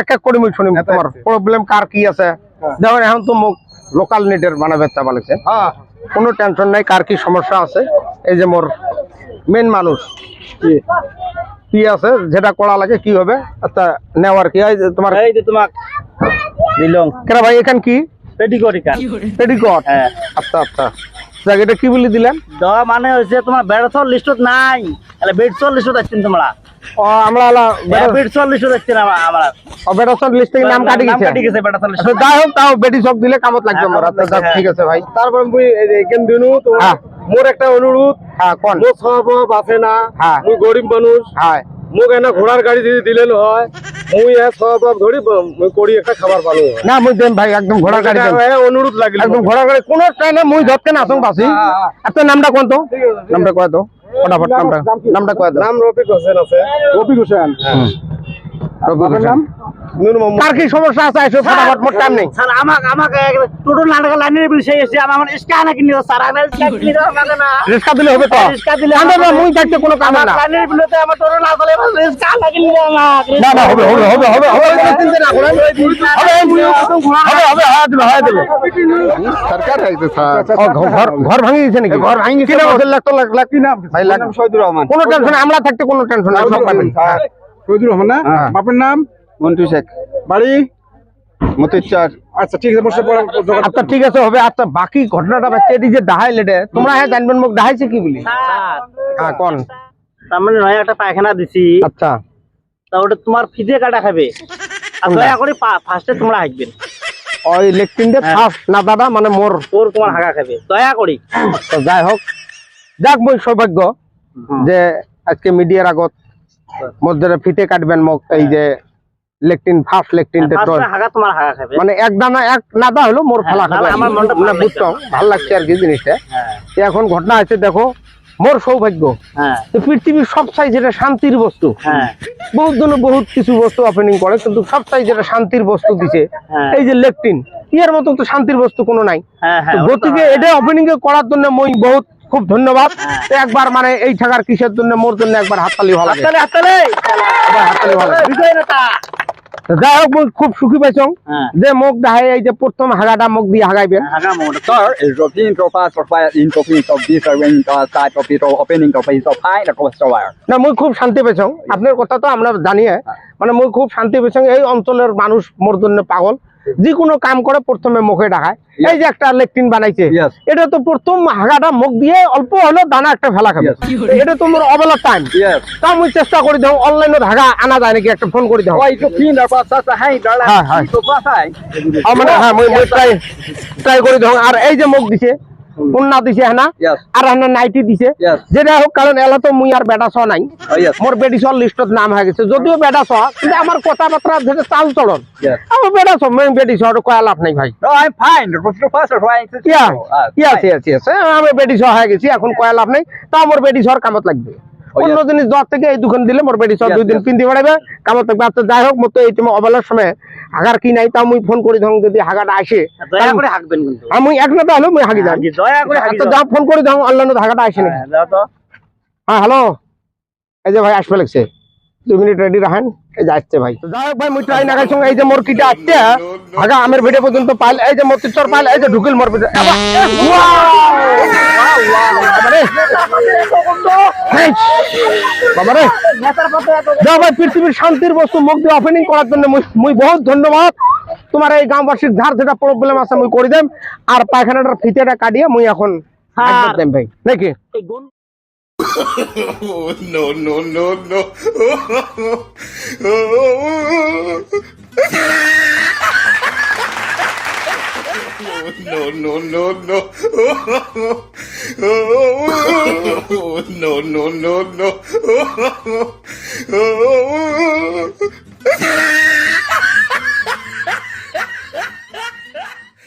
এক এক করে মুই শুনি তোমার প্রবলেম কার কি আছে। দেখো এখন তো মুখ লোকাল নেটের মানে বেচা বলেছে, কোনো টেনশন নাই কার কি সমস্যা আছে। এই যে মোর মেন মানুষ কি আছে যেটা করা লাগে কি হবে। আচ্ছা নেওয়ার কি হয় তোমার এই যে তোমাক দিলং কেন ভাই এখান কি পেডিকট ইকান পেডিকট? হ্যাঁ আচ্ছা আচ্ছা এটা কি বলি দিলেন? দা মানে হইছে তোমার বেড়ছর লিস্টত নাই, তাহলে বেড়ছর লিস্টত আছেন তোমরা। ও আমরা বেড়ছর লিস্টত আছেন আমরা। ও বেড়ছর লিস্ট থেকে নাম কাটি গেছে। কাটি গেছে বেড়ছর লিস্ট। আচ্ছা যাই হোক তাও বেটি সব দিলে কামত লাগবে আমার। আচ্ছা ঠিক আছে ভাই। তারপর মুই এখান দিনু তোমার মোর একটা অনুরোধ। হ্যাঁ কোন মোর সব আছে না, মুই গরিব মানুষ। হ্যাঁ মোক এনা ঘোড়ার গাড়ি যদি দিলেন হয় মুই সব ধরি মুই করি একটা খাবার পালো না মুই দেন ভাই একদম ঘোড়ার গাড়ি দেন। অনুরোধ লাগিল একদম ঘোড়ার গাড়ি কোন ট্রেনে মুই ধরতে না আসং বাসি। আপনার নামটা কোন তো? নামটা কয় তো ফটাফট নামটা কয় তো। নাম রফিক হোসেন আছে। রফিক হোসেন রফিক নাম নূর মোহাম্মদ। কার কি সমস্যা আছে এসো ফটাফট মোর টাইম নেই। স্যার আমাকে টোটো নাটক লাইনের বিষয় এসে আমার ইসকা না কিনি স্যার আমার ইসকা কিনি দাও আমাকে না। রিস্কা দিলে হবে তো? রিস্কা দিলে আমরা না মুই থাকতে কোনো কাম না। লাইনের বিলতে আমার টোটো না চলে ইসকা না কিনি দাও আমাকে। না না হবে হবে হবে হবে হবে চিন্তা না করেন। হবে হয় দেবে সরকার হইছে স্যার। ঘর ভাঙি দিয়েছে নাকি? ঘর ভাঙি দিয়েছে। কি নাম আছে? লাখ লাখ কি নাম ভাই? লাখ শহীদুর রহমান। কোনো টেনশন আমরা থাকতে কোনো টেনশন নাই, সব পাবেন। শহীদুর রহমান না? বাপের নাম মন্টু শেখ, বাড়ি মতিচার। আচ্ছা ঠিক আছে, বসে পড়া যোগাযোগ। আচ্ছা ঠিক আছে হবে। আচ্ছা বাকি ঘটনাটা বাচ্চা এটি যে দাহাই লেটে তোমরা হ্যাঁ জানবেন মুখ দাহাইছে কি বলি? হ্যাঁ কোন তার মানে নয় একটা পায়খানা দিছি। আচ্ছা তা ওটা তোমার ফিজে কাটা খাবে, আর দয়া করে ফার্স্টে তোমরা হাঁকবেন। ওই লেকটিনটা ফার্স্ট না দাদা মানে মোর তোর তোমার হাগা খাবে দয়া করি। তো যাই হোক যাক মই সৌভাগ্য যে আজকে মিডিয়ার আগত মধ্যে ফিতে কাটবেন মুখ। এই যে লেকটিন ফার্স্ট লেকটিনটা তো হাগা তোমার হাগা খাবে, মানে এক দানা এক নাদা হলো মোর ফেলা খাবে। আমার মনটা মানে বুঝছো ভালো লাগছে আর কি জিনিসটা। এখন ঘটনা আছে দেখো মোর সৌভাগ্য পৃথিবীর সব চাই যেটা শান্তির বস্তু। বহুত জন বহুত কিছু বস্তু ওপেনিং করে কিন্তু সব চাই যেটা শান্তির বস্তু দিছে এই যে লেকটিন, ইয়ার মতো তো শান্তির বস্তু কোনো নাই। গতিকে এটা ওপেনিং করার জন্য মই বহুত খুব ধন্যবাদ। একবার মানে এই ঠাকার কিসের জন্য মোর জন্য একবার হাততালি ভালো লাগে। হাততালি ভালো যাই হোক মই খুব সুখী পাইছো যে মোক দাহাই এই যে প্রথম হাগাটা মোক দিয়ে হাগাইবে। Sir, is the pin profile profile in copy of this when the side of it opening of it of high the cost wire. না মই খুব শান্তি পাইছো, আপনার কথা তো আমরা জানি। মানে মই খুব শান্তি পাইছো। এই অঞ্চলের মানুষ মোর জন্য পাগল, যে কোনো কাম করে প্রথমে মুখে ডাকায়। এই যে একটা লেকটিন বানাইছে এটা তো প্রথম হাগাটা মুখ দিয়ে অল্প হলেও দানা একটা ফেলা খাবে। এটা তো মোর অবেলার টাইম। তা আমি চেষ্টা করি দাও অনলাইনে হাগা আনা যায় নাকি একটা ফোন করে দাও। Why to pin the process high dollar? So fast high. মানে হ্যাঁ মই ট্রাই করে দাও। আর এই যে মুখ দিছে উন্না দিছে হ্যাঁ না, আর হ্যাঁ নাইটি দিছে যেটা হোক, কারণ এলা তো মুই আর বেটা ছ নাই। মোর বেটি ছ লিস্টত নাম হয়ে গেছে, যদিও বেটা ছ কিন্তু আমার কথাবার্তা যেটা চাল চলন আমার বেটা ছ মই বেটি ছ কয়া লাভ নাই ভাই। No, I'm fine. The process right. Yes, আমি বেটি ছ হয়ে গেছি, এখন কয়া লাভ নাই। তা মোর বেটি ছর কামত লাগবে। অন্য জিনিস দর থেকে এই দুখান দিলে মোর বেটি ছ 2 দিন পিন্দি বেড়াবে কামত লাগবে। আচ্ছা যাই হোক মতো এই তোমার অবেলার সময় হাগার কি নাই তা মুই ফোন করি ধং যদি হাগাটা আসে দয়া করে হাঁকবেন কিন্তু। আমি এক না হলো মুই হাগি যাই দয়া করে হাঁকি যা ফোন করে দাও অনলাইনে হাগাটা আসে নাকি। হ্যাঁ হ্যালো এই যে ভাই আসবে লাগছে 2 মিনিট রেডি রাখেন। এই যে আসছে ভাই। যাই হোক ভাই মুই ট্রাই না গাইছং। এই যে মোর কিটা আসছে আগা আমের ভিডিও পর্যন্ত পাইল। এই যে মোর তিচর পাইল, এই যে ঢুকিল মোর ভিডিও। বাবারে যা ভাই পৃথিবীর শান্তির বস্তু মুখ দিয়ে ওপেনিং করার জন্য মুই বহুত ধন্যবাদ। তোমার এই গ্রামবাসীর ধার যেটা প্রবলেম আছে মুই করে দেম। আর পায়খানাটার ফিতেটা কাটিয়ে মুই এখন দেম ভাই নাকি। No. No.